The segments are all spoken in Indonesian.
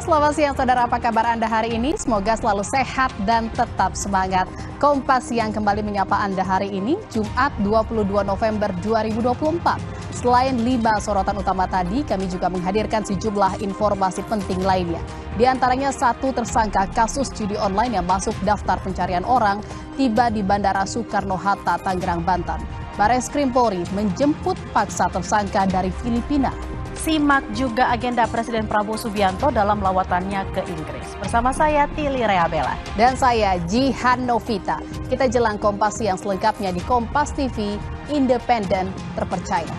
selamat siang saudara, apa kabar Anda hari ini? Semoga selalu sehat dan tetap semangat. Kompas Siang kembali menyapa Anda hari ini, Jumat 22 November 2024. Selain 5 sorotan utama tadi, kami juga menghadirkan sejumlah informasi penting lainnya. Di antaranya satu tersangka kasus judi online yang masuk daftar pencarian orang tiba di Bandara Soekarno-Hatta, Tangerang, Banten. Bareskrim Polri menjemput paksa tersangka dari Filipina. Simak juga agenda Presiden Prabowo Subianto dalam lawatannya ke Inggris. Bersama saya Tili Reabella. Dan saya Jihan Novita. Kita jelang Kompas yang selengkapnya di Kompas TV, independen, terpercaya.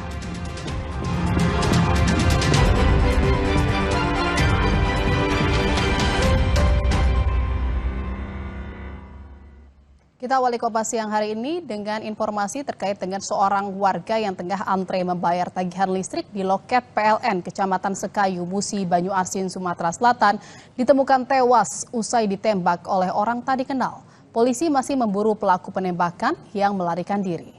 Kita awali Kompas Siang hari ini dengan informasi terkait dengan seorang warga yang tengah antre membayar tagihan listrik di loket PLN Kecamatan Sekayu, Musi, Banyuasin, Sumatera Selatan ditemukan tewas usai ditembak oleh orang tak dikenal. Polisi masih memburu pelaku penembakan yang melarikan diri.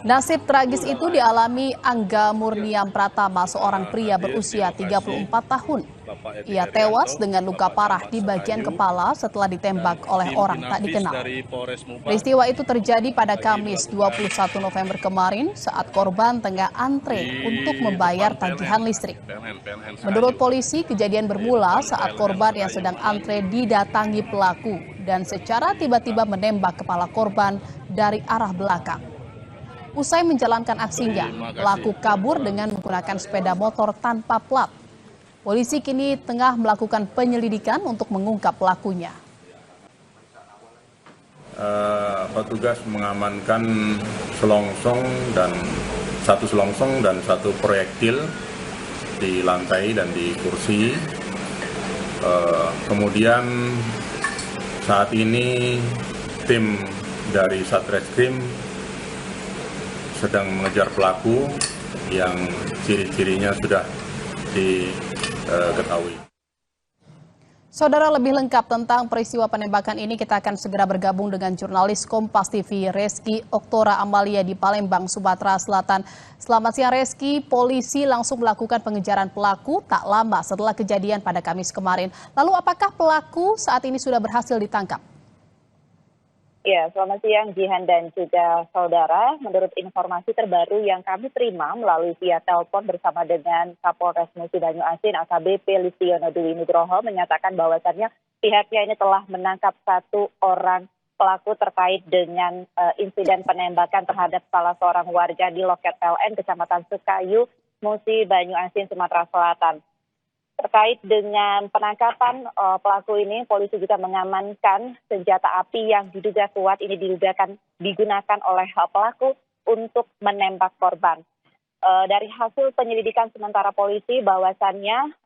Nasib tragis itu dialami Angga Murniam Pratama, seorang pria berusia 34 tahun. Ia tewas dengan luka parah di bagian kepala setelah ditembak oleh orang tak dikenal. Peristiwa itu terjadi pada Kamis 21 November kemarin saat korban tengah antre untuk membayar tagihan listrik. Menurut polisi, kejadian bermula saat korban yang sedang antre didatangi pelaku dan secara tiba-tiba menembak kepala korban dari arah belakang. Usai menjalankan aksinya, pelaku kabur dengan menggunakan sepeda motor tanpa plat. Polisi kini tengah melakukan penyelidikan untuk mengungkap pelakunya. Petugas mengamankan satu selongsong dan satu proyektil di lantai dan di kursi. Kemudian saat ini tim dari Satreskrim sedang mengejar pelaku yang ciri-cirinya sudah diketahui. Saudara, lebih lengkap tentang peristiwa penembakan ini kita akan segera bergabung dengan jurnalis Kompas TV Reski Oktora Amalia di Palembang, Sumatera Selatan. Selamat siang Reski, polisi langsung melakukan pengejaran pelaku tak lama setelah kejadian pada Kamis kemarin. Lalu apakah pelaku saat ini sudah berhasil ditangkap? Ya, selamat siang Jihan dan juga saudara. Menurut informasi terbaru yang kami terima melalui via telepon bersama dengan Kapolres Musi Banyuasin AKBP Listiono Dwi Nugroho menyatakan bahwasannya pihaknya ini telah menangkap satu orang pelaku terkait dengan insiden penembakan terhadap salah seorang warga di loket PLN Kecamatan Sekayu, Musi Banyuasin, Sumatera Selatan. Terkait dengan penangkapan pelaku ini, polisi juga mengamankan senjata api yang diduga kuat ini digunakan oleh pelaku untuk menembak korban. Dari hasil penyelidikan sementara polisi bahwasannya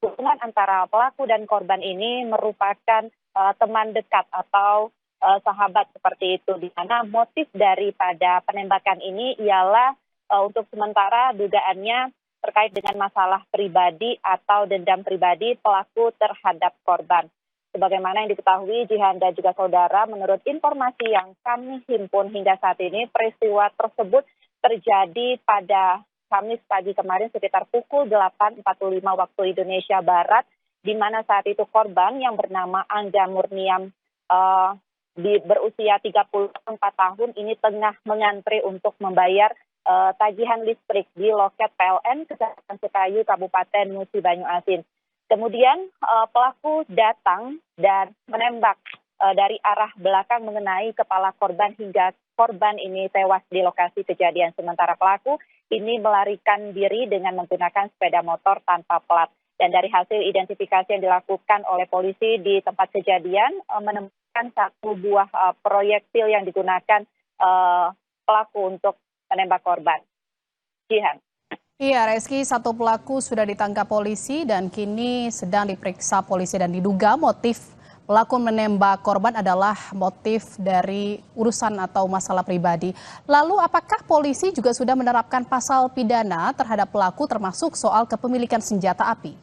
hubungan antara pelaku dan korban ini merupakan teman dekat atau sahabat seperti itu, di mana motif daripada penembakan ini ialah untuk sementara dugaannya terkait dengan masalah pribadi atau dendam pribadi pelaku terhadap korban. Sebagaimana yang diketahui Jihan dan juga saudara, menurut informasi yang kami himpun hingga saat ini, peristiwa tersebut terjadi pada Kamis pagi kemarin sekitar pukul 8.45 waktu Indonesia Barat, di mana saat itu korban yang bernama Angga Murniam berusia 34 tahun ini tengah mengantre untuk membayar tagihan listrik di loket PLN Kecamatan Sekayu, Kabupaten Musi Banyuasin. Kemudian pelaku datang dan menembak dari arah belakang mengenai kepala korban hingga korban ini tewas di lokasi kejadian. Sementara pelaku ini melarikan diri dengan menggunakan sepeda motor tanpa plat. Dan dari hasil identifikasi yang dilakukan oleh polisi di tempat kejadian menemukan satu buah proyektil yang digunakan pelaku untuk menembak korban. Jihan. Iya, Reski, satu pelaku sudah ditangkap polisi dan kini sedang diperiksa polisi dan diduga motif pelaku menembak korban adalah motif dari urusan atau masalah pribadi. Lalu apakah polisi juga sudah menerapkan pasal pidana terhadap pelaku termasuk soal kepemilikan senjata api?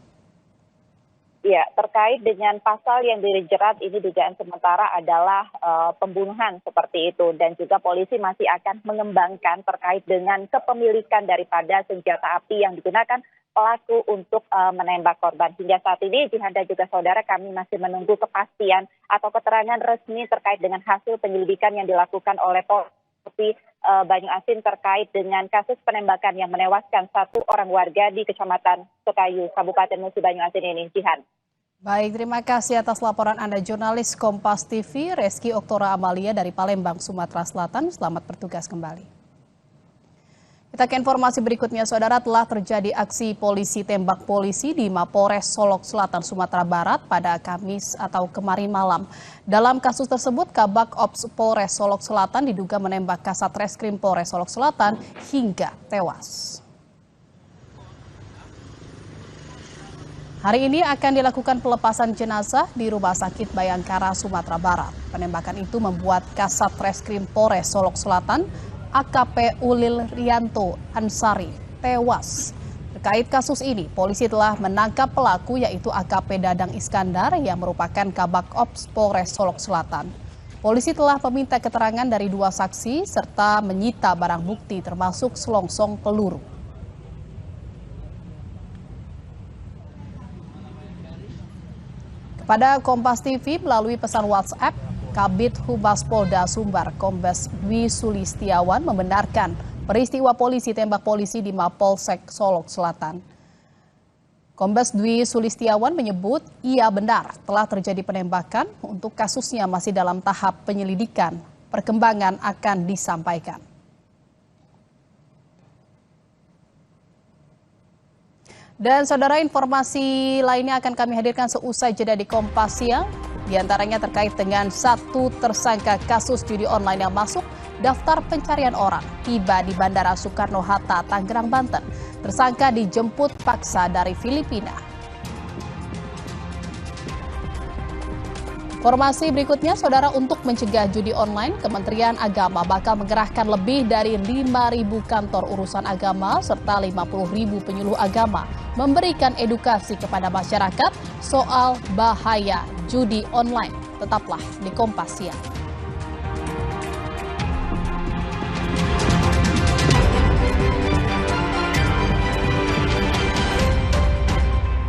Ya, terkait dengan pasal yang dijerat ini dugaan sementara adalah pembunuhan seperti itu, dan juga polisi masih akan mengembangkan terkait dengan kepemilikan daripada senjata api yang digunakan pelaku untuk menembak korban. Hingga saat ini, Jihan dan juga saudara, kami masih menunggu kepastian atau keterangan resmi terkait dengan hasil penyelidikan yang dilakukan oleh Polisi Banyu Asin terkait dengan kasus penembakan yang menewaskan 1 orang warga di Kecamatan Sekayu, Kabupaten Musi Banyu Asin ini. Jihan. Baik, terima kasih atas laporan Anda jurnalis Kompas TV, Reski Oktora Amalia dari Palembang, Sumatera Selatan. Selamat bertugas kembali. Kita ke informasi berikutnya, saudara. Telah terjadi aksi polisi tembak polisi di Mapolres Solok Selatan, Sumatera Barat pada Kamis atau kemarin malam. Dalam kasus tersebut, Kabak Ops Polres Solok Selatan diduga menembak Kasat Reskrim Polres Solok Selatan hingga tewas. Hari ini akan dilakukan pelepasan jenazah di Rumah Sakit Bayangkara, Sumatera Barat. Penembakan itu membuat Kasat Reskrim Polres Solok Selatan, AKP Ulil Rianto Ansari, tewas. Terkait kasus ini, polisi telah menangkap pelaku yaitu AKP Dadang Iskandar yang merupakan Kabak Ops Polres Solok Selatan. Polisi telah meminta keterangan dari 2 saksi serta menyita barang bukti termasuk selongsong peluru. Pada Kompas TV melalui pesan WhatsApp, Kabid Humas Polda Sumbar Kombes Dwi Sulistiawan membenarkan peristiwa polisi tembak polisi di Mapolsek Solok Selatan. Kombes Dwi Sulistiawan menyebut ia benar telah terjadi penembakan, untuk kasusnya masih dalam tahap penyelidikan. Perkembangan akan disampaikan. Dan saudara, informasi lainnya akan kami hadirkan seusai jeda di Kompas Siang. Di antaranya terkait dengan 1 tersangka kasus judi online yang masuk daftar pencarian orang tiba di Bandara Soekarno-Hatta, Tangerang, Banten. Tersangka dijemput paksa dari Filipina. Informasi berikutnya, saudara, untuk mencegah judi online, Kementerian Agama bakal mengerahkan lebih dari 5.000 kantor urusan agama serta 50.000 penyuluh agama memberikan edukasi kepada masyarakat soal bahaya judi online. Tetaplah di Kompas Siang.